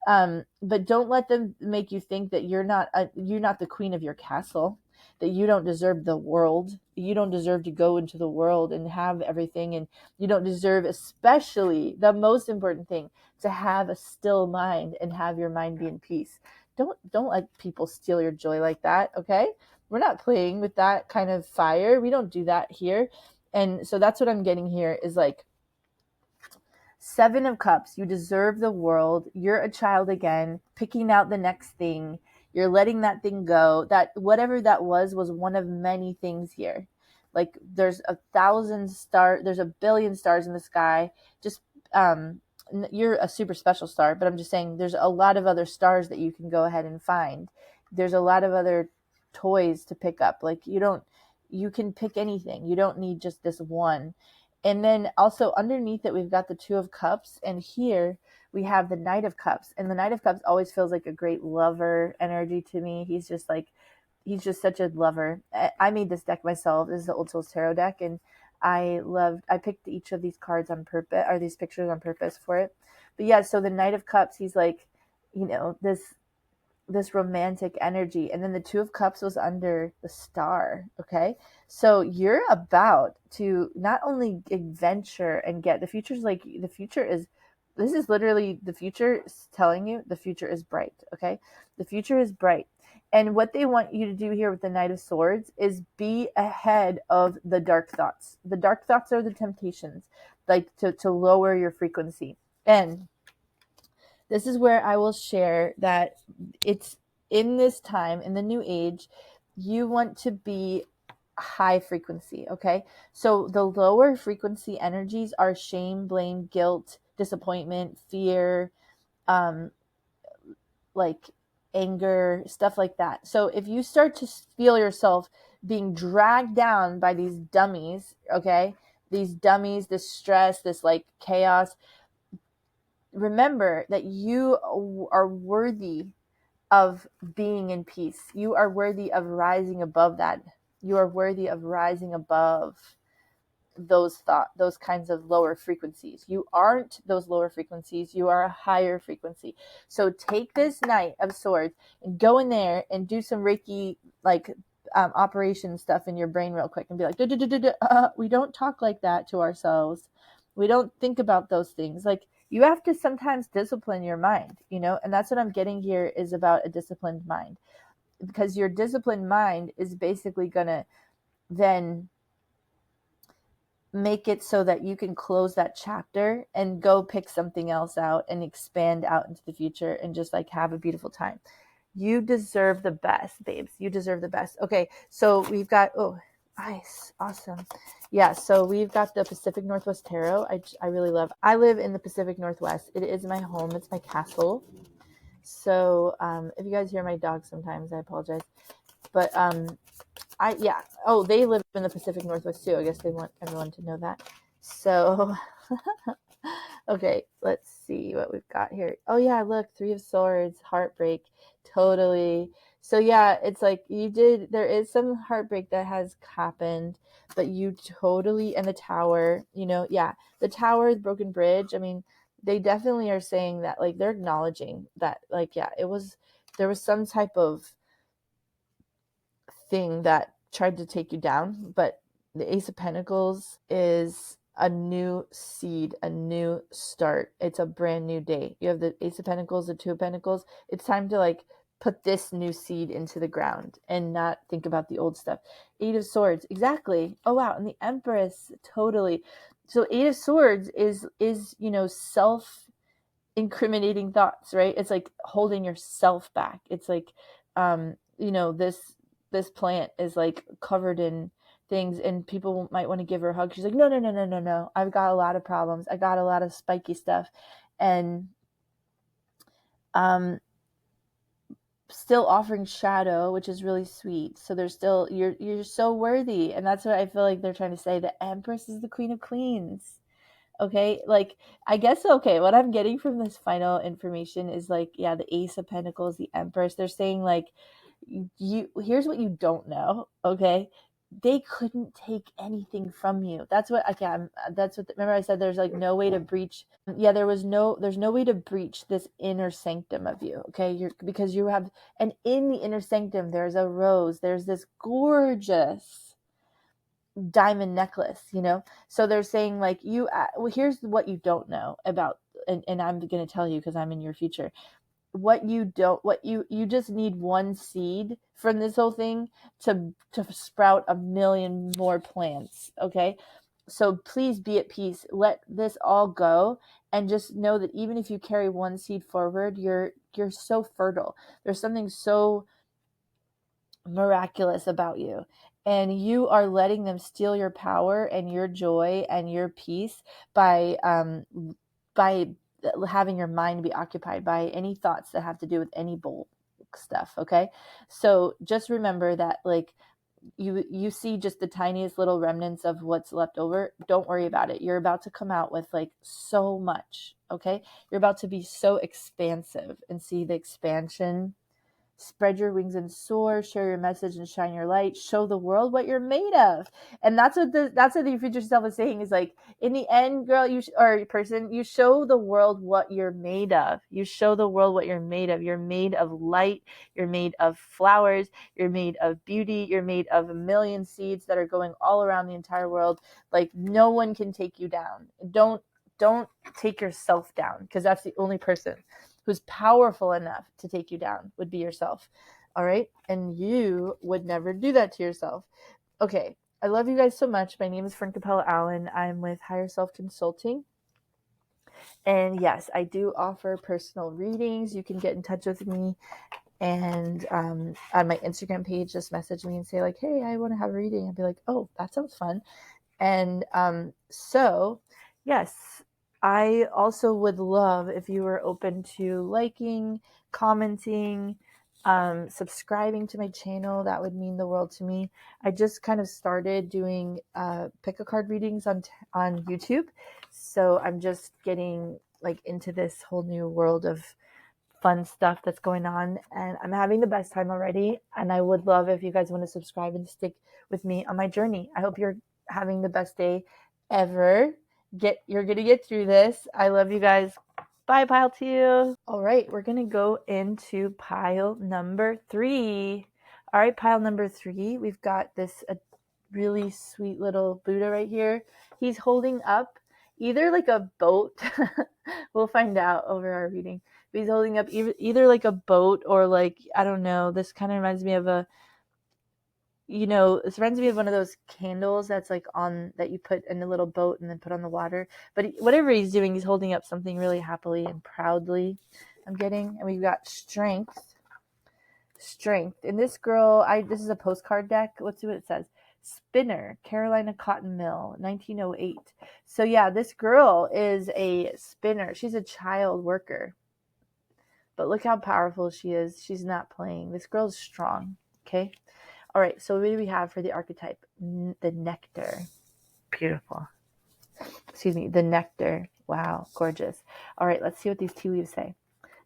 But don't let them make you think that you're not the queen of your castle, that you don't deserve the world, you don't deserve to go into the world and have everything, and you don't deserve, especially the most important thing, to have a still mind and have your mind be in peace. Don't let people steal your joy like that. Okay, we're not playing with that kind of fire. We don't do that here. And so that's what I'm getting here, is like, Seven of Cups, you deserve the world. You're a child again, picking out the next thing. You're letting that thing go. That whatever that was one of many things here. Like, there's there's a billion stars in the sky. Just you're a super special star, but I'm just saying there's a lot of other stars that you can go ahead and find. There's a lot of other toys to pick up. Like, you can pick anything. You don't need just this one. And then also underneath it, we've got the Two of Cups. And here we have the Knight of Cups. And the Knight of Cups always feels like a great lover energy to me. He's just such a lover. I made this deck myself. This is the Old Souls Tarot deck. And I picked each of these cards on purpose, or these pictures on purpose for it. But yeah, so the Knight of Cups, he's like, this romantic energy, and then the Two of Cups was under the Star. Okay, so you're about to not only adventure and get the future's like the future is this is literally the future is telling you the future is bright. Okay, the future is bright, and what they want you to do here with the Knight of Swords is be ahead of the dark thoughts. The dark thoughts are the temptations, like to lower your frequency. And this is where I will share that it's in this time, in the new age, you want to be high frequency, okay? So the lower frequency energies are shame, blame, guilt, disappointment, fear, um, like anger, stuff like that. So if you start to feel yourself being dragged down by these dummies, okay? These dummies, this stress, this like chaos, remember that you are worthy of being in peace. You are worthy of rising above that. You are worthy of rising above those kinds of lower frequencies. You aren't those lower frequencies. You are a higher frequency. So take this Knight of Swords and go in there and do some Reiki like operation stuff in your brain real quick and be like, we don't talk like that to ourselves. We don't think about those things. Like you have to sometimes discipline your mind, and that's what I'm getting here is about a disciplined mind, because your disciplined mind is basically gonna then make it so that you can close that chapter and go pick something else out and expand out into the future and just like have a beautiful time. You deserve the best, babes. You deserve the best. Okay, so we've got, oh, nice, awesome. Yeah, so we've got the Pacific Northwest Tarot. I really love. I live in the Pacific Northwest. It is my home. It's my castle. So if you guys hear my dog sometimes, I apologize. But Oh, they live in the Pacific Northwest too. I guess they want everyone to know that. So, okay, let's see what we've got here. Oh yeah, look, Three of Swords, heartbreak, totally. So yeah, it's like there is some heartbreak that has happened, but you totally, and the Tower, yeah, the Tower, the broken bridge. I mean, they definitely are saying that, like, they're acknowledging that, like, yeah, there was some type of thing that tried to take you down, but the Ace of Pentacles is a new seed, a new start. It's a brand new day. You have the Ace of Pentacles, the Two of Pentacles. It's time to like put this new seed into the ground and not think about the old stuff. Eight of Swords, exactly. Oh wow, and the Empress, totally. So Eight of Swords is self incriminating thoughts, right? It's like holding yourself back. It's like this plant is like covered in things and people might want to give her a hug. She's like, no, no, no, no, no, no. I've got a lot of problems. I got a lot of spiky stuff. And still offering shadow, which is really sweet. So there's still you're so worthy. And that's what I feel like they're trying to say. The Empress is the Queen of Queens. Okay, like I guess okay, what I'm getting from this final information is like, yeah, the Ace of Pentacles, the Empress, they're saying like you here's what you don't know, okay? They couldn't take anything from you. That's what that's what remember I said there's like no way to breach. Yeah, there's no way to breach this inner sanctum of you, okay? Because you have, and in the inner sanctum there's a rose, there's this gorgeous diamond necklace, so they're saying like well, here's what you don't know about, and I'm going to tell you because I'm in your future. What you just need one seed from this whole thing to sprout a million more plants, okay? So please be at peace, let this all go, and just know that even if you carry one seed forward, you're so fertile. There's something so miraculous about you, and you are letting them steal your power and your joy and your peace by having your mind be occupied by any thoughts that have to do with any bull stuff, okay? So just remember that, like, you see just the tiniest little remnants of what's left over. Don't worry about it. You're about to come out with like so much, okay? You're about to be so expansive and see the expansion. Spread your wings and soar, share your message and shine your light, show the world what you're made of. And that's what the future self is saying, is like, in the end, girl, or person, you show the world what you're made of. You show the world what you're made of. You're made of light, you're made of flowers, you're made of beauty, you're made of a million seeds that are going all around the entire world. Like, no one can take you down. Don't take yourself down, because that's the only person who's powerful enough to take you down would be yourself. All right? And you would never do that to yourself. Okay. I love you guys so much. My name is Fern Capella Allen. I'm with Higher Self Consulting. And yes, I do offer personal readings. You can get in touch with me. And on my Instagram page, just message me and say like, hey, I want to have a reading. I'd be like, oh, that sounds fun. And so, yes, I also would love if you were open to liking, commenting, subscribing to my channel. That would mean the world to me. I just kind of started doing pick a card readings on YouTube. So I'm just getting like into this whole new world of fun stuff that's going on, and I'm having the best time already. And I would love if you guys want to subscribe and stick with me on my journey. I hope you're having the best day ever. You're gonna get through this. I love you guys. Bye, pile 2. All right, we're gonna go into pile number 3. All right, pile number 3, we've got this really sweet little Buddha right here. He's holding up either like a boat. We'll find out over our reading. He's holding up either like a boat, or like, I don't know, this kind of reminds me of this reminds me of one of those candles that's like on, that you put in a little boat and then put on the water. But whatever he's doing, he's holding up something really happily and proudly, I'm getting. And we've got strength. And this girl, this is a postcard deck. Let's see what it says. Spinner, Carolina Cotton Mill, 1908. So yeah, this girl is a spinner. She's a child worker. But look how powerful she is. She's not playing. This girl's strong. Okay. All right. So what do we have for the archetype? The nectar. Beautiful. Excuse me. The nectar. Wow. Gorgeous. All right. Let's see what these tea leaves say.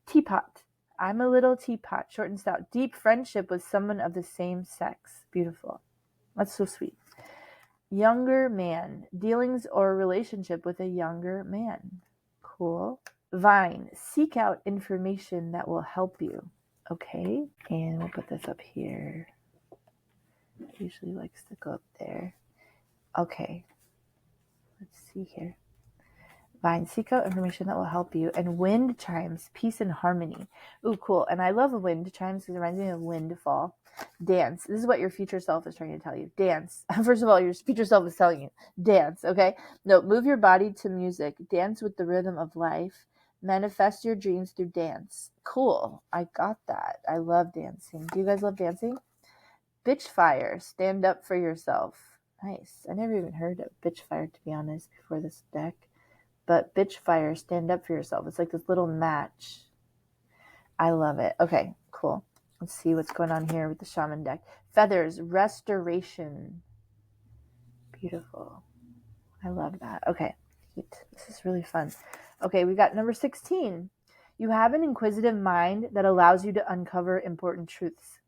Teapot. I'm a little teapot, short and stout. Deep friendship with someone of the same sex. Beautiful. That's so sweet. Younger man. Dealings or relationship with a younger man. Cool. Vine, seek out information that will help you. Okay, and we'll put this up here. It usually likes to go up there. Okay, let's see here. Vine, seek out information that will help you. And wind chimes, peace and harmony. Ooh, cool. And I love wind chimes because it reminds me of windfall. Dance. This is what your future self is trying to tell you. Dance. First of all, your future self is telling you. Dance, okay? No, move your body to music. Dance with the rhythm of life. Manifest your dreams through dance. Cool. I got that. I love dancing. Do you guys love dancing? Bitch fire. Stand up for yourself. Nice. I never even heard of bitch fire, to be honest, before this deck. But bitch fire, stand up for yourself. It's like this little match. I love it. Okay, cool. Let's see what's going on here with the shaman deck. Feathers, restoration. Beautiful. I love that. Okay, this is really fun. Okay, we got number 16. You have an inquisitive mind that allows you to uncover important truths.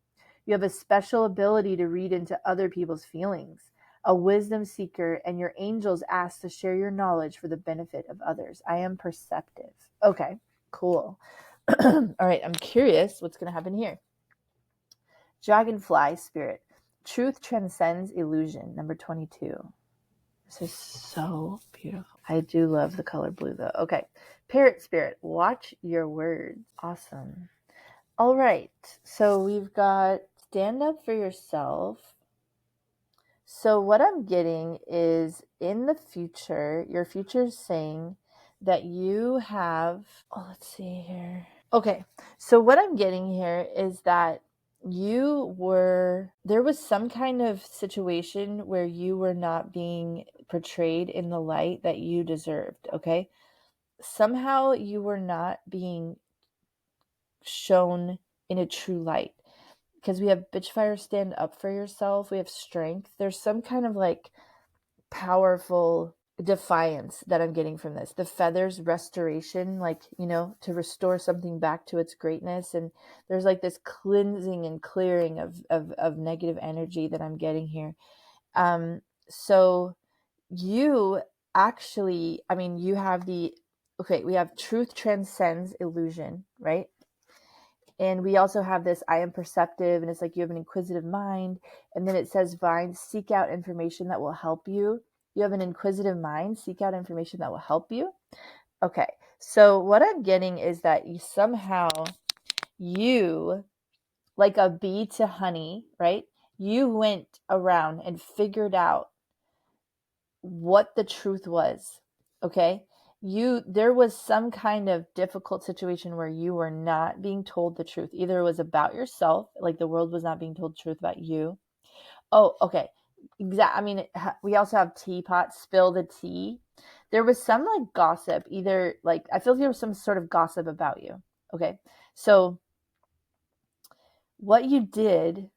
You have a special ability to read into other people's feelings. A wisdom seeker, and your angels ask to share your knowledge for the benefit of others. I am perceptive. Okay, cool. All right, I'm curious what's going to happen here. Dragonfly spirit. Truth transcends illusion. Number 22. This is so beautiful. I do love the color blue though. Okay. Parrot spirit. Watch your words. Awesome. All right. So we've got stand up for yourself. So what I'm getting is, in the future, your future is saying that you have, let's see here. Okay. So what I'm getting here is that there was some kind of situation where you were not being portrayed in the light that you deserved. Okay. Somehow you were not being shown in a true light. because we have bitch fire, stand up for yourself. We have strength. There's some kind of like powerful defiance that I'm getting from this. The feathers, restoration, like, to restore something back to its greatness. And there's like this cleansing and clearing of negative energy that I'm getting here. So you actually, you have we have truth transcends illusion, right? And we also have this I am perceptive, and it's like you have an inquisitive mind. And then it says, Vine, seek out information that will help you. You have an inquisitive mind, seek out information that will help you. Okay, so what I'm getting is that you, like a bee to honey, right? You went around and figured out what the truth was. Okay, there was some kind of difficult situation where you were not being told the truth. Either it was about yourself, like the world was not being told the truth about you. Oh, okay. We also have teapot, spill the tea. There was some like gossip, either like I feel like there was some sort of gossip about you. Okay, so what you did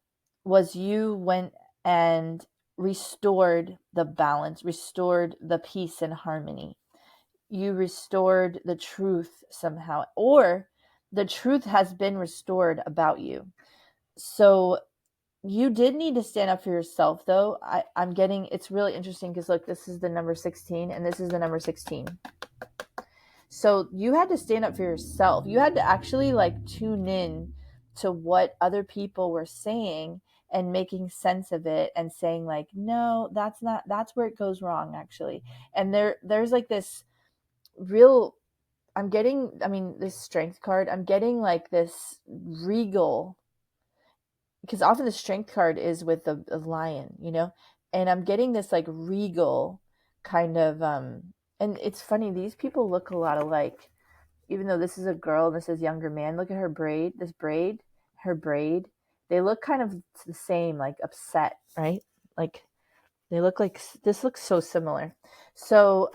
was you went and restored the balance, restored the peace and harmony. You restored the truth somehow, or the truth has been restored about you. So you did need to stand up for yourself, though. I'm getting, it's really interesting because look, this is the number 16 and this is the number 16. So you had to stand up for yourself. You had to actually like tune in to what other people were saying and making sense of it and saying like, no, that's where it goes wrong actually. And there's like this real, I'm getting, this strength card, I'm getting like this regal, because often the strength card is with a lion, and I'm getting this like regal kind of, and it's funny, these people look a lot alike, even though this is a girl and this is a younger man. Look at her braid, her braid. They look kind of the same, like upset, right? Like they look like, this looks so similar. So,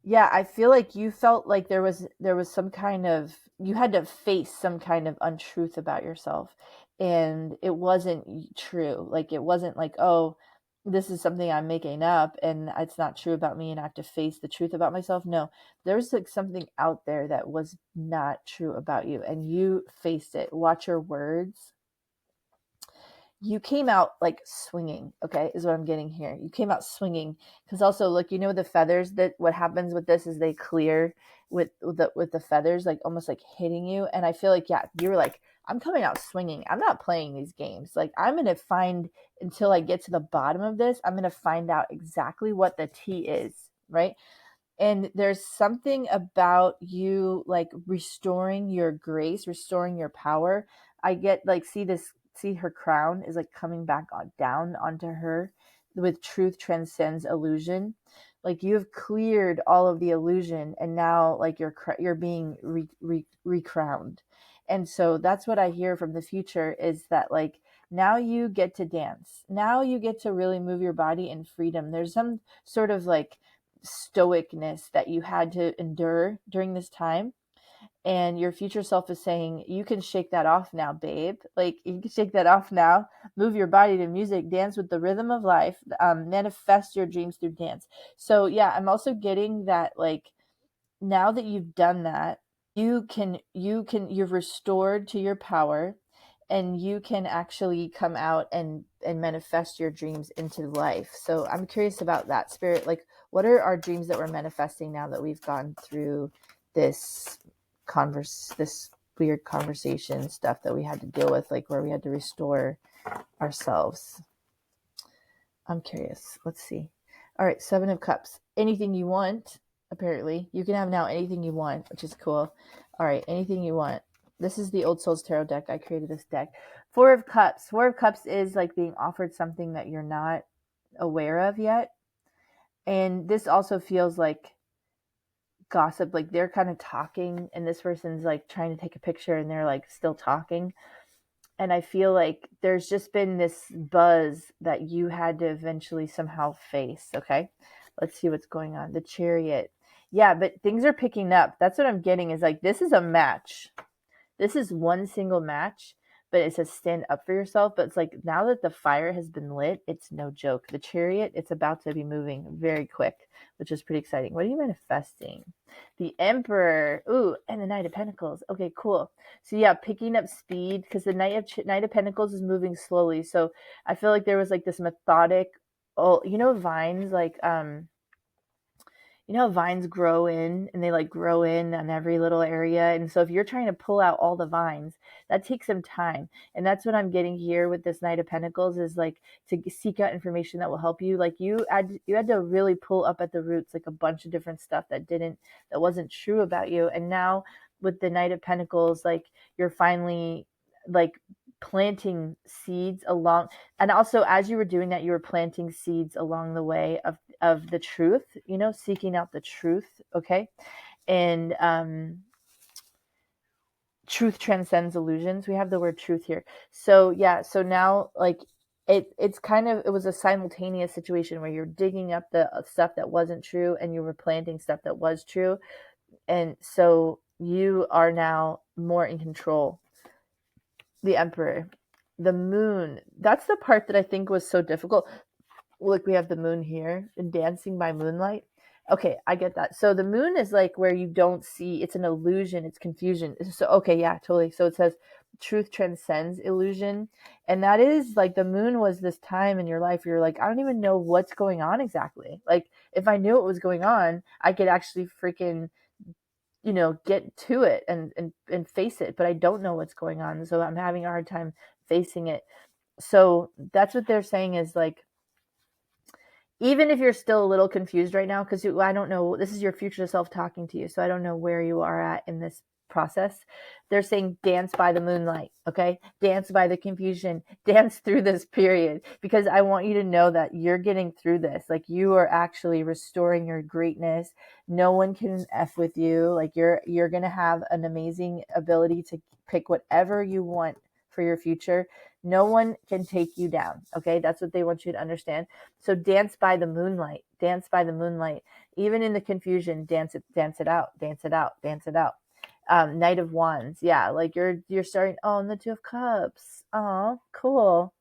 yeah, I feel like you felt like there was some kind of, you had to face some kind of untruth about yourself, and it wasn't true. Like it wasn't like, oh, this is something I'm making up and it's not true about me and I have to face the truth about myself. No, there's like something out there that was not true about you and you faced it. Watch your words. You came out like swinging, okay, is what I'm getting here. You came out swinging, because also look, the feathers, that what happens with this is they clear with the feathers, like almost like hitting you. And I feel like, yeah, you were like, I'm coming out swinging. I'm not playing these games. Like I'm going to find, until I get to the bottom of this, I'm going to find out exactly what the tea is, right? And there's something about you like restoring your grace, restoring your power. I get like, see her crown is like coming back down onto her, with truth transcends illusion. Like you have cleared all of the illusion and now like you're being recrowned. And so that's what I hear from the future, is that like now you get to dance. Now you get to really move your body in freedom. There's some sort of like stoicness that you had to endure during this time, and your future self is saying, you can shake that off now, babe. Like you can shake that off now. Move your body to music, dance with the rhythm of life, manifest your dreams through dance. So yeah, I'm also getting that like, now that you've done that, you're restored to your power, and you can actually come out and manifest your dreams into life. So I'm curious about that, spirit. Like what are our dreams that we're manifesting now that we've gone through this this weird conversation stuff that we had to deal with, like where we had to restore ourselves? I'm curious. Let's see. All right, 7 of Cups. Anything you want, apparently. You can have now anything you want, which is cool. All right, anything you want. This is the Old Souls Tarot deck. I created this deck. 4 of Cups. 4 of Cups is like being offered something that you're not aware of yet. And this also feels like gossip. Like they're kind of talking and this person's like trying to take a picture and they're like still talking. And I feel like there's just been this buzz that you had to eventually somehow face. Okay, let's see what's going on. The Chariot. Yeah, but things are picking up. That's what I'm getting, is like this is a match. This is one single match, but it says stand up for yourself. But it's like now that the fire has been lit, it's no joke. The chariot, it's about to be moving very quick, which is pretty exciting. What are you manifesting? The Emperor. Ooh, and the Knight of Pentacles. Okay, cool. So yeah, picking up speed because the Knight of Pentacles is moving slowly. So I feel like there was like this methodic. Oh, vines like how vines grow in and they like grow in on every little area. And so if you're trying to pull out all the vines, that takes some time. And that's what I'm getting here with this Knight of Pentacles is like to seek out information that will help you. Like you had to really pull up at the roots, like a bunch of different stuff that wasn't true about you. And now with the Knight of Pentacles, like you're finally like planting seeds along, and also as you were doing that you were planting seeds along the way of the truth, seeking out the truth. Okay. And truth transcends illusions. We have the word truth here. So yeah, so now like it was a simultaneous situation where you're digging up the stuff that wasn't true and you were planting stuff that was true. And so you are now more in control. The Emperor, the Moon, that's the part that I think was so difficult. Look, we have the moon here and dancing by moonlight. Okay, I get that. So the moon is like where you don't see, it's an illusion, it's confusion. So okay, yeah, totally. So it says truth transcends illusion. And that is like the moon was this time in your life where you're like, I don't even know what's going on exactly. Like if I knew what was going on, I could actually freaking get to it and face it, but I don't know what's going on. So I'm having a hard time facing it. So that's what they're saying is like, even if you're still a little confused right now, because I don't know, this is your future self talking to you, so I don't know where you are at in this process. They're saying dance by the moonlight, okay? Dance by the confusion, dance through this period, because I want you to know that you're getting through this. Like you are actually restoring your greatness. No one can F with you. Like you're going to have an amazing ability to pick whatever you want for your future. No one can take you down, okay? That's what they want you to understand. So dance by the moonlight, dance by the moonlight. Even in the confusion, dance it out, dance it out, dance it out. Knight of Wands, yeah, like you're starting. Oh, and the Two of Cups. Oh, cool.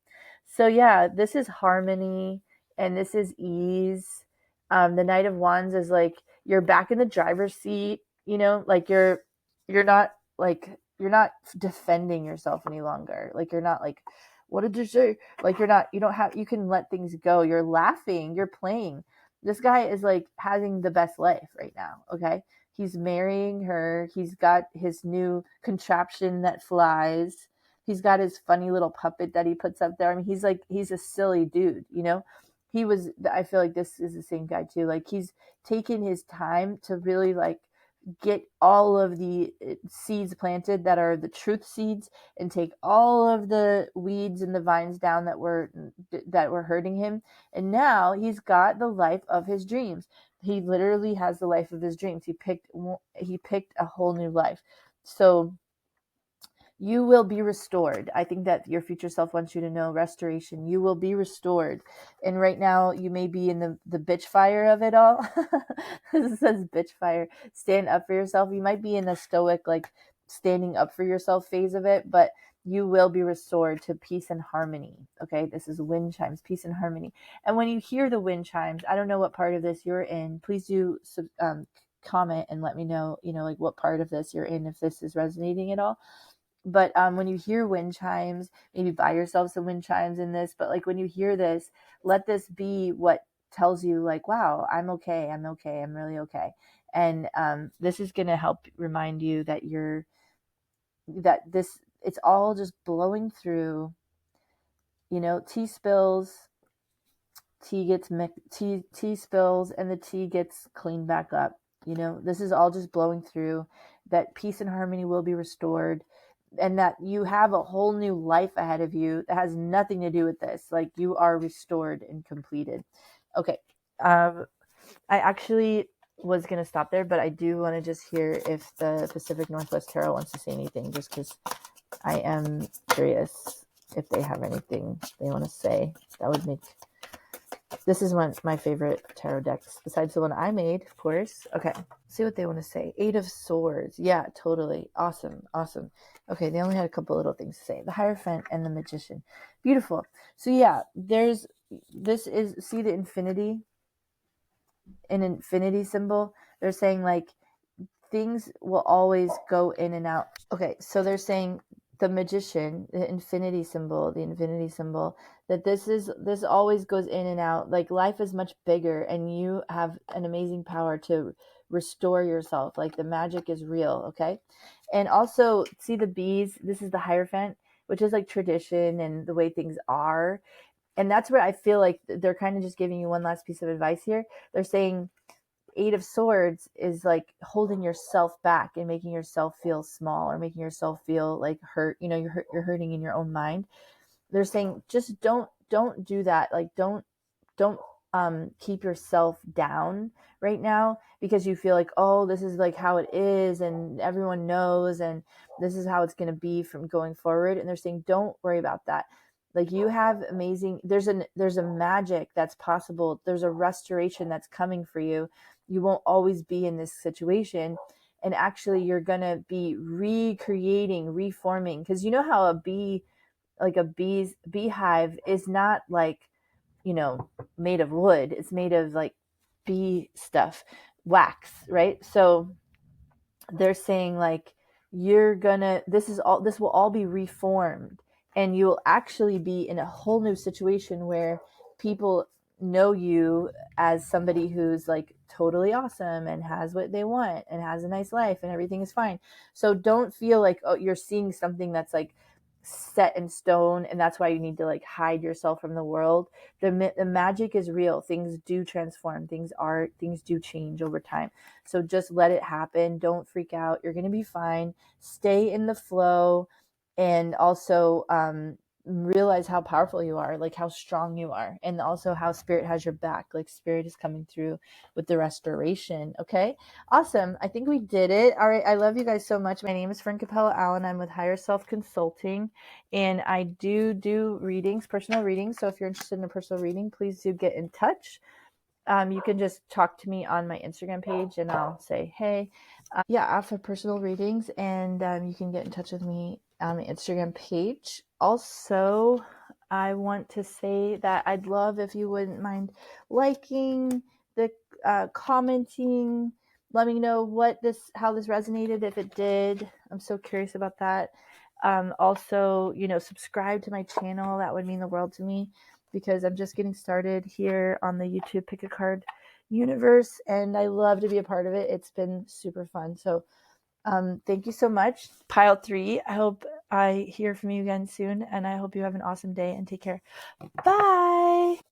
So yeah, this is harmony and this is ease. The Knight of Wands is like you're back in the driver's seat. Like you're not like you're not defending yourself any longer. Like you're not like, what did you say? Like you can let things go. You're laughing, you're playing. This guy is like having the best life right now. Okay. He's marrying her. He's got his new contraption that flies. He's got his funny little puppet that he puts up there. I mean, he's a silly dude, I feel like this is the same guy too. Like he's taken his time to really like get all of the seeds planted that are the truth seeds and take all of the weeds and the vines down that were hurting him. And now he's got the life of his dreams. He literally has the life of his dreams. He picked a whole new life. So you will be restored. I think that your future self wants you to know restoration. You will be restored. And right now you may be in the bitch fire of it all. It says bitch fire. Stand up for yourself. You might be in the stoic, like standing up for yourself phase of it, but you will be restored to peace and harmony. Okay. This is wind chimes, peace and harmony. And when you hear the wind chimes, I don't know what part of this you're in. Please do comment and let me know, like what part of this you're in, if this is resonating at all. But when you hear wind chimes, maybe buy yourself some wind chimes in this. But like when you hear this, let this be what tells you like, wow, I'm okay. I'm really okay. And this is going to help remind you that it's all just blowing through. Tea spills, tea spills, and the tea gets cleaned back up. This is all just blowing through. That peace and harmony will be restored, and that you have a whole new life ahead of you that has nothing to do with this. Like you are restored and completed. Okay. I actually was going to stop there, but I do want to just hear if the Pacific Northwest Tarot wants to say anything, just because I am curious if they have anything they want to say that would make This is one of my favorite tarot decks, besides the one I made, of course. Okay, see what they want to say. Eight of Swords. Yeah, totally. Awesome. Awesome. Okay, they only had a couple little things to say. The Hierophant and the Magician. Beautiful. So yeah, this is, see the infinity, an infinity symbol? They're saying like things will always go in and out. Okay, so they're saying the magician, the infinity symbol, that this always goes in and out. Like life is much bigger and you have an amazing power to restore yourself. Like the magic is real, okay? And also see the bees, this is the Hierophant, which is like tradition and the way things are. And that's where I feel like they're kind of just giving you one last piece of advice here. They're saying Eight of Swords is like holding yourself back and making yourself feel small or making yourself feel like hurt. You know, you're hurting in your own mind. They're saying just don't do that. Like don't keep yourself down right now because you feel like, oh, this is like how it is and everyone knows and this is how it's going to be from going forward. And they're saying don't worry about that. Like you have amazing, there's a magic that's possible, there's a restoration that's coming for you. You won't always be in this situation, and actually you're going to be recreating, reforming, because you know how a bee, like a beehive is not like, you know, made of wood. It's made of like bee stuff, wax, right? So they're saying like you're gonna, this will all be reformed, and you'll actually be in a whole new situation where people know you as somebody who's like totally awesome and has what they want and has a nice life and everything is fine. So don't feel like, oh, you're seeing something that's like set in stone and that's why you need to like hide yourself from the world. The magic is real. Things do transform, things do change over time. So just let it happen. Don't freak out. You're going to be fine. Stay in the flow, and also realize how powerful you are, like how strong you are, and also how spirit has your back. Like spirit is coming through with the restoration. Okay, awesome. I think we did it. All right. I love you guys so much. My name is Fern Capella Allen. I'm with Higher Self Consulting, and I do readings, personal readings. So if you're interested in a personal reading, please do get in touch. You can just talk to me on my Instagram page and I'll say, hey, yeah, I offer personal readings, and you can get in touch with me on my Instagram page. Also, I want to say that I'd love if you wouldn't mind liking the commenting. Let me know how this resonated, if it did. I'm so curious about that. Also, subscribe to my channel. That would mean the world to me because I'm just getting started here on the YouTube Pick a Card universe, and I love to be a part of it. It's been super fun. So thank you so much. Pile 3. I hope I hear from you again soon, and I hope you have an awesome day and take care. Bye.